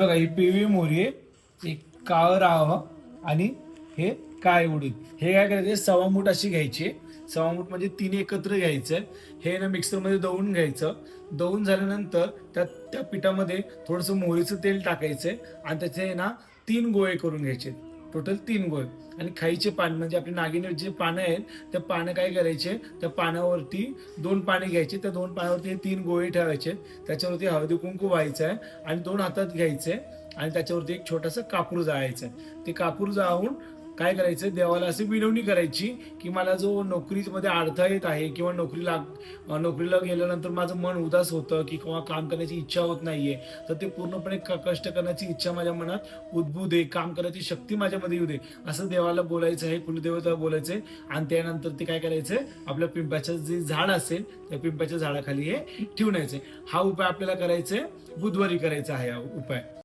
बघा ही पिवळी मोहरी आहे, एक काळं राहावं आणि हे काळे उडीद. हे काय करायचे, सवा मूठ अशी घ्यायची. सवा मूठ म्हणजे तीन एकत्र घ्यायचं. हे ना मिक्सरमध्ये दळून घ्यायचं. दळून झाल्यानंतर त्या पिठामध्ये थोडंसं मोहरीचं तेल टाकायचंय आणि त्याचे ना तीन गोळे करून घ्यायचे. टोटल तीन गोळे. आणि खाईचे पान म्हणजे आपली नागिनीचे जे पानं आहेत, त्या पानं काय करायचे, त्या पानावरती दोन पाने घ्यायचे. त्या दोन पानावरती हे तीन गोळे ठेवायचे. त्याच्यावरती हळदी कुंकू व्हायचं आहे आणि दोन हातात घ्यायचे आणि त्याच्यावरती एक छोटासा कापूर जाळायचा. ते कापूर जाळून काय करायचं, देवाला अशी विनवणी करायची की मला जो नोकरीमध्ये अडथळा येत आहे किंवा नोकरीला गेल्यानंतर माझं मन उदास होतं की किंवा काम करण्याची इच्छा होत नाहीये, तर ते पूर्णपणे कष्ट करण्याची इच्छा माझ्या मनात उद्भू दे, काम करण्याची शक्ती माझ्यामध्ये येऊ दे, असं देवाला बोलायचं आहे, कुलदेवताला बोलायचंय. आणि त्यानंतर ते काय करायचंय, आपल्या पिंपळाचं जे झाड असेल त्या पिंपळाच्या झाडाखाली हे ठेवून यायचंय. हा उपाय आपल्याला करायचंय, बुधवारी करायचा आहे हा उपाय.